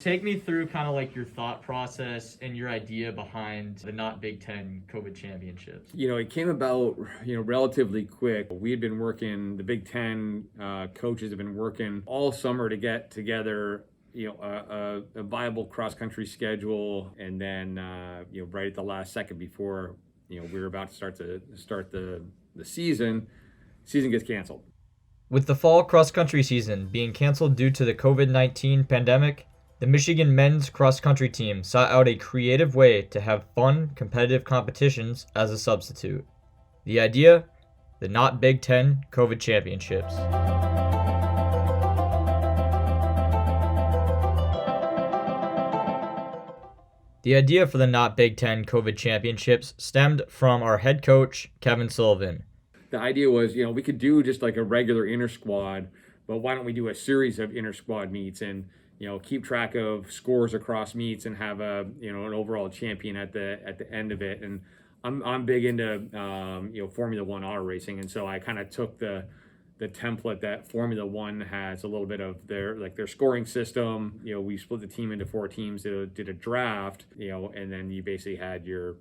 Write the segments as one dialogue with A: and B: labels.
A: Take me through kind of like your thought process and your idea behind the Not Big Ten COVID Championships.
B: It came about, relatively quick. We had been working, the Big Ten coaches have been working all summer to get together, a viable cross-country schedule. And then, right at the last second before, we were about to start the season gets canceled.
A: With the fall cross-country season being canceled due to the COVID-19 pandemic, the Michigan men's cross-country team sought out a creative way to have fun, competitive competitions as a substitute. The idea? The Not Big Ten COVID Championships. The idea for the Not Big Ten COVID Championships stemmed from our head coach, Kevin Sullivan.
B: The idea was, we could do just like a regular inter-squad, but why don't we do a series of inter-squad meets and keep track of scores across meets and have an overall champion at the end of it. And I'm big into Formula One auto racing, and so I kind of took the template that Formula One has, a little bit of their scoring system. We split the team into 4 teams, did a draft, and then you basically had your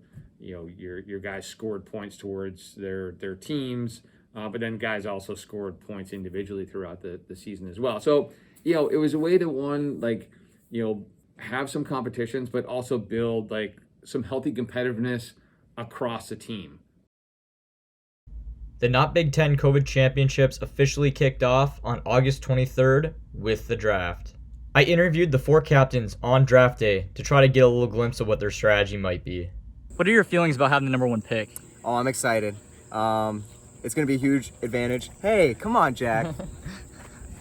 B: guys scored points towards their teams, but then guys also scored points individually throughout the season as well. So it was a way to have some competitions, but also build some healthy competitiveness across the team.
A: The Not Big Ten COVID Championships officially kicked off on August 23rd with the draft. I interviewed the 4 captains on draft day to try to get a little glimpse of what their strategy might be. What are your feelings about having the number 1 pick?
C: Oh, I'm excited. It's going to be a huge advantage. Hey, come on, Jack.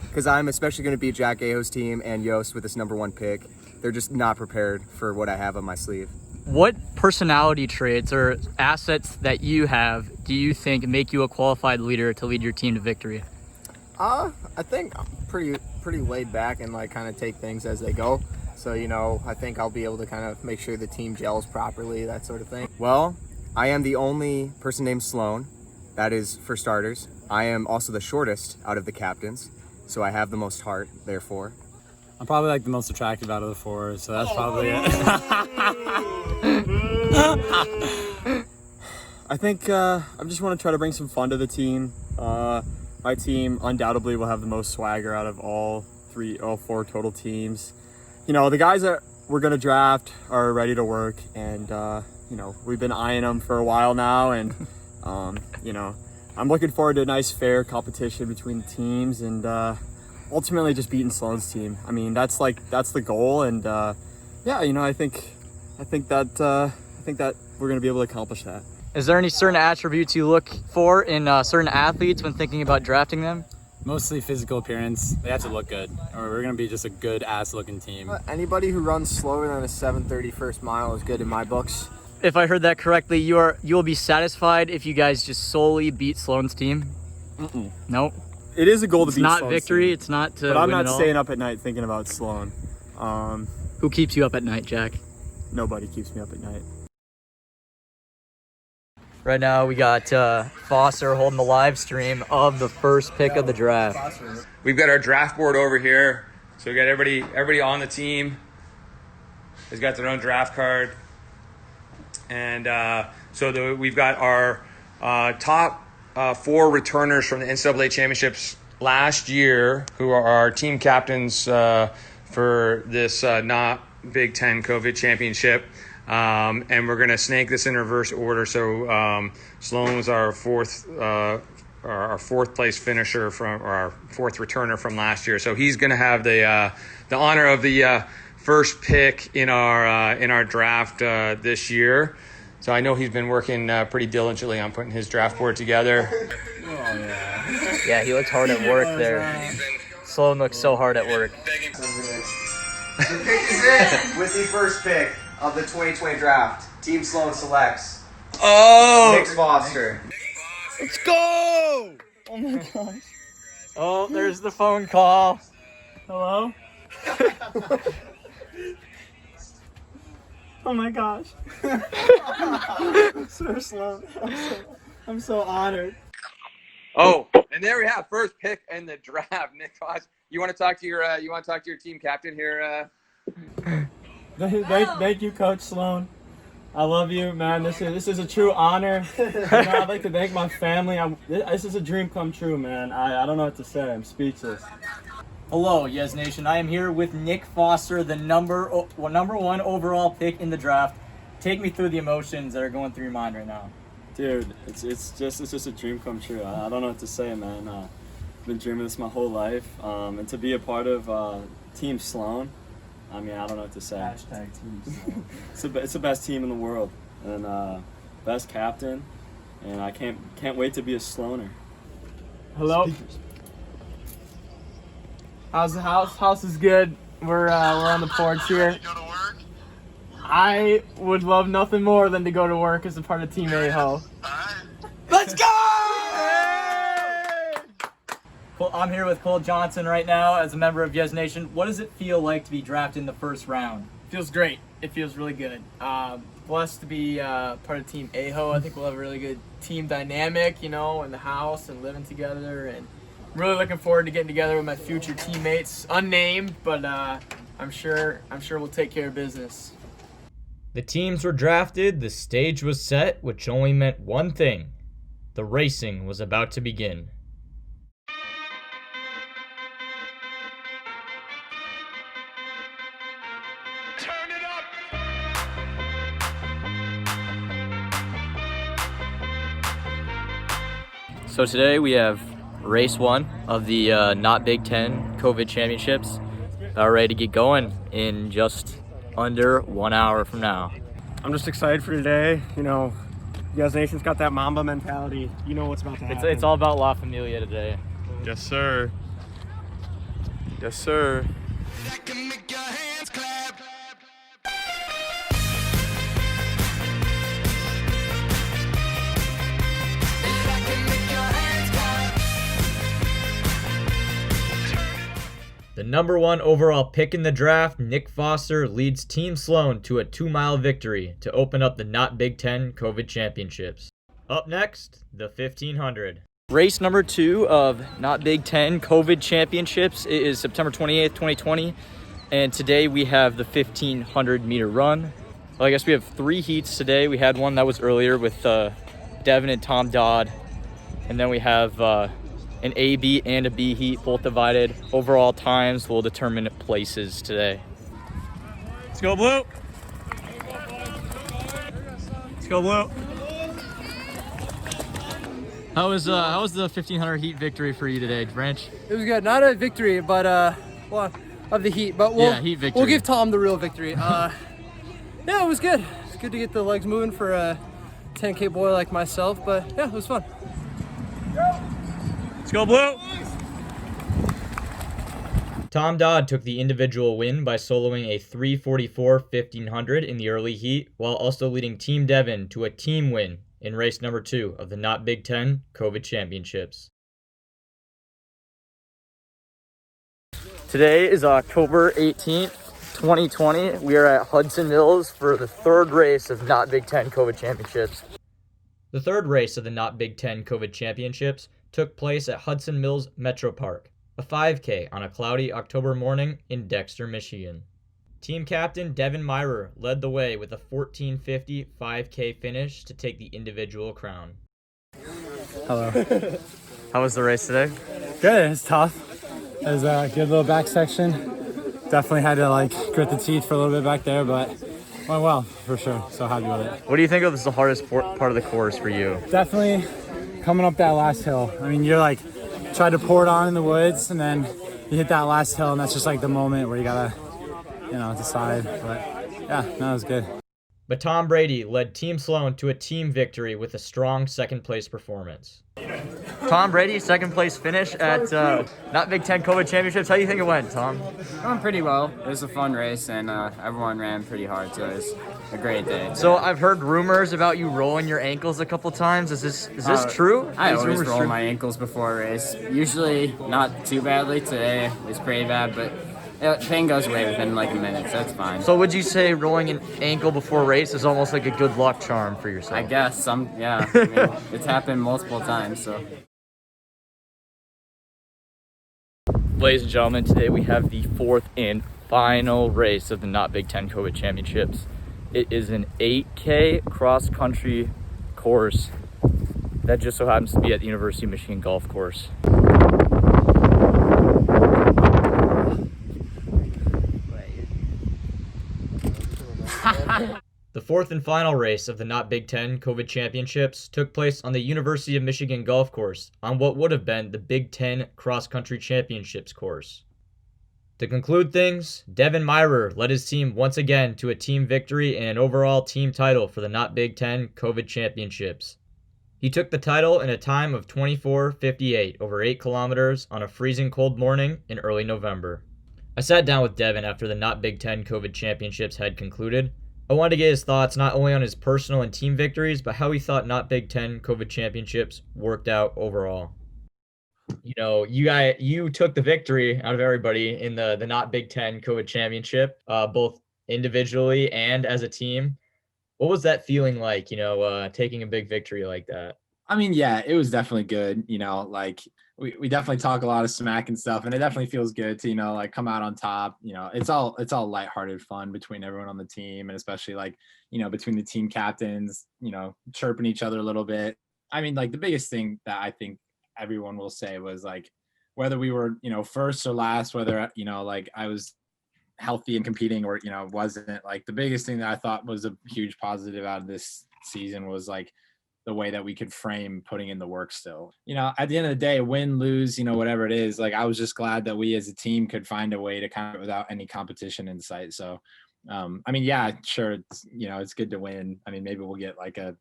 C: Because I'm especially going to beat Jack Aho's team and Yost with this number 1 pick. They're just not prepared for what I have on my sleeve.
D: What personality traits or assets that you have do you think make you a qualified leader to lead your team to victory?
C: I think I'm pretty laid back and kind of take things as they go. So, I think I'll be able to kind of make sure the team gels properly, that sort of thing. Well, I am the only person named Sloan. That is for starters. I am also the shortest out of the captains, so I have the most heart, therefore.
E: I'm probably the most attractive out of the 4, so that's probably it. I think I just want to try to bring some fun to the team. My team undoubtedly will have the most swagger out of all 4 total teams. The guys that we're going to draft are ready to work, and we've been eyeing them for a while now, and I'm looking forward to a nice fair competition between the teams, and ultimately just beating Sloan's team. I mean, that's the goal, and I think that we're going to be able to accomplish that.
D: Is there any certain attributes you look for in certain athletes when thinking about drafting them?
E: Mostly physical appearance. They have to look good, or we're going to be just a good ass looking team.
C: Anybody who runs slower than a 7:30 first mile is good in my books.
D: If I heard that correctly, you will be satisfied if you guys just solely beat Sloan's team?
E: Mm-mm.
D: Nope.
E: It is a goal to beat
D: Sloan's
E: Sloan's
D: victory.
E: team.
D: It's not to
E: But I'm
D: win
E: not
D: it all.
E: staying up at night thinking about Sloan.
D: Who keeps you up at night, Jack?
E: Nobody keeps me up at night.
A: Right now we got Foster holding the live stream of the first pick of the draft.
B: We've got our draft board over here, so we got everybody on the team has got their own draft card, and we've got our top 4 returners from the NCAA championships last year, who are our team captains for this Not Big Ten COVID championship. And we're going to snake this in reverse order. So Sloan was our fourth place finisher or our 4th returner from last year. So he's going to have the honor of the first pick in our draft this year. So I know he's been working pretty diligently on putting his draft board together.
E: Oh, yeah.
A: Yeah, he looks hard at work there. Sloan looks so hard at work.
C: The pick is in with the first pick of the 2020 draft. Team Sloan selects Nick Foster.
A: Let's go! Oh my gosh. Oh, there's the phone call. Hello?
E: Oh my gosh. I'm so slow. I'm so honored.
B: Oh, and there we have first pick in the draft. Nick Foster. You want to talk to your team captain here,
E: Thank you, Coach Sloan. I love you, man. This is a true honor. I'd like to thank my family. This is a dream come true, man. I don't know what to say. I'm speechless.
D: Hello, Yes Nation. I am here with Nick Foster, the number one overall pick in the draft. Take me through the emotions that are going through your mind right now.
E: Dude, it's just a dream come true. I don't know what to say, man. I've been dreaming this my whole life, and to be a part of Team Sloan. I mean, I don't know what to say.
D: Hashtag Team Sloan.
E: It's the best team in the world, and best captain, and I can't wait to be a Sloaner.
F: Hello. How's the house? House is good. We're on the porch here. I would love nothing more than to go to work as a part of Team A-Ho.
D: Let's go! Well, I'm here with Cole Johnson right now as a member of Yes Nation. What does it feel like to be drafted in the first round?
F: Feels great. It feels really good. Blessed to be part of Team A-Ho. I think we'll have a really good team dynamic, you know, in the house and living together. And I'm really looking forward to getting together with my future teammates, unnamed, but I'm sure we'll take care of business.
A: The teams were drafted, the stage was set, which only meant one thing. The racing was about to begin.
G: Turn it up!
D: So today we have race 1 of the Not Big Ten COVID Championships. About ready to get going in just under 1 hour from now.
E: I'm just excited for today. You know, Yes Nation's got that Mamba mentality. You know what's about to happen.
D: It's all about La Familia today.
E: Yes, sir. Yes, sir.
G: That can make your hands clap. That can make your hands clap.
A: The number 1 overall pick in the draft, Nick Foster, leads Team Sloan to a 2-mile victory to open up the Not Big Ten COVID Championships. Up next, the 1500.
D: Race number 2 of Not Big Ten COVID Championships is September 28th, 2020. And today we have the 1500 meter run. Well, I guess we have 3 heats today. We had one that was earlier with Devin and Tom Dodd. And then we have an A, B, and a B heat, both divided. Overall times will determine places today.
E: Let's go, Blue. Let's go, Blue.
D: How was the 1500 heat victory for you today, Branch?
H: It was good. Not a victory, but well, of the heat. But
D: heat victory.
H: We'll give Tom the real victory. Yeah, it was good. It's good to get the legs moving for a 10K boy like myself. But yeah, it was fun.
E: Let's go, Blue.
A: Tom Dodd took the individual win by soloing a 3:44 1500 in the early heat, while also leading Team Devin to a team win in race number 2 of the Not Big Ten COVID Championships.
D: Today is October 18th, 2020. We are at Hudson Mills for the 3rd race of Not Big Ten COVID Championships.
A: The 3rd race of the Not Big Ten COVID Championships took place at Hudson Mills Metro Park, a 5K on a cloudy October morning in Dexter, Michigan. Team captain Devin Myrer led the way with a 14:50 5K finish to take the individual crown.
D: Hello. How was the race today?
I: Good, it's tough. It was a good little back section. Definitely had to grit the teeth for a little bit back there, but went well for sure. So happy with it.
D: What do you think is the hardest part of the course for you?
I: Definitely coming up that last hill. I mean, you're try to pour it on in the woods, and then you hit that last hill, and that's just the moment where you gotta, decide. But yeah, no, it was good.
A: But Tom Brady led Team Sloan to a team victory with a strong 2nd place performance.
D: Tom Brady, 2nd place finish at Not Big Ten COVID Championships. How do you think it went, Tom?
J: Went pretty well. It was a fun race, and everyone ran pretty hard, so it was a great day.
D: So I've heard rumors about you rolling your ankles a couple times. Is this true?
J: I always roll my ankles before a race. Usually not too badly. Today was pretty bad, but pain goes away within a minute, so it's fine.
D: So would you say rolling an ankle before a race is almost like a good luck charm for yourself?
J: I guess yeah. I mean, it's happened multiple times, so.
D: Ladies and gentlemen, today we have the 4th and final race of the Not Big Ten COVID Championships. It is an 8K cross-country course that just so happens to be at the University of Michigan golf course.
A: The fourth and final race of the Not Big Ten COVID Championships took place on the University of Michigan golf course on what would have been the Big Ten Cross Country Championships course. To conclude things, Devin Myrer led his team once again to a team victory and an overall team title for the Not Big Ten COVID Championships. He took the title in a time of 24:58 over 8 kilometers on a freezing cold morning in early November. I sat down with Devin after the Not Big Ten COVID Championships had concluded. I wanted to get his thoughts not only on his personal and team victories, but how he thought Not Big Ten COVID Championships worked out overall. You know, you took the victory out of everybody in the Not Big Ten COVID Championship, both individually and as a team. What was that feeling like, taking a big victory like that?
K: I mean, yeah, it was definitely good. Like we definitely talk a lot of smack and stuff, and it definitely feels good to, like come out on top. It's all lighthearted fun between everyone on the team, and especially like, between the team captains, chirping each other a little bit. I mean, like the biggest thing that I think everyone will say was like, whether we were, first or last, whether, like I was healthy and competing or, wasn't, like the biggest thing that I thought was a huge positive out of this season was like the way that we could frame putting in the work still. At the end of the day, win, lose, whatever it is, like I was just glad that we as a team could find a way to kind of without any competition in sight. So, I mean, yeah, sure. It's good to win. I mean, maybe we'll get like a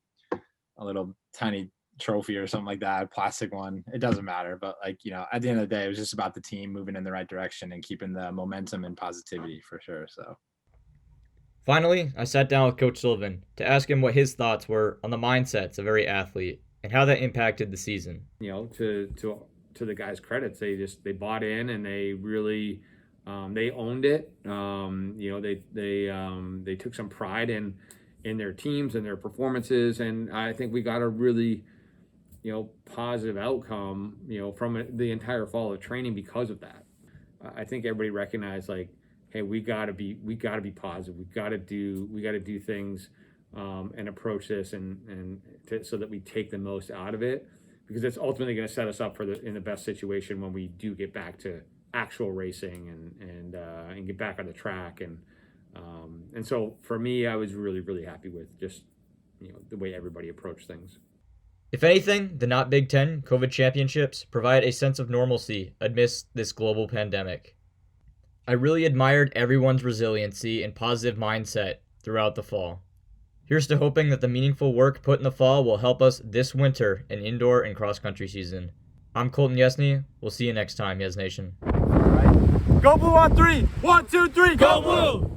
K: little tiny trophy or something like that, a plastic one. It doesn't matter. But like, at the end of the day, it was just about the team moving in the right direction and keeping the momentum and positivity for sure. So.
A: Finally, I sat down with Coach Sullivan to ask him what his thoughts were on the mindsets of every athlete and how that impacted the season.
B: To the guys' credits, they bought in and they really they owned it. They took some pride in their teams and their performances, and I think we got a really positive outcome from the entire fall of training because of that. I think everybody recognized like, hey, we got to be positive. We got to do things and approach this so that we take the most out of it, because it's ultimately going to set us up in the best situation when we do get back to actual racing and get back on the track. And so for me, I was really, really happy with just the way everybody approached things.
A: If anything, the Not Big Ten COVID Championships provide a sense of normalcy amidst this global pandemic. I really admired everyone's resiliency and positive mindset throughout the fall. Here's to hoping that the meaningful work put in the fall will help us this winter in indoor and cross-country season. I'm Colton Yesney. We'll see you next time, Yes Nation.
E: Go Blue on 3. 1, 2, 3. Go Blue!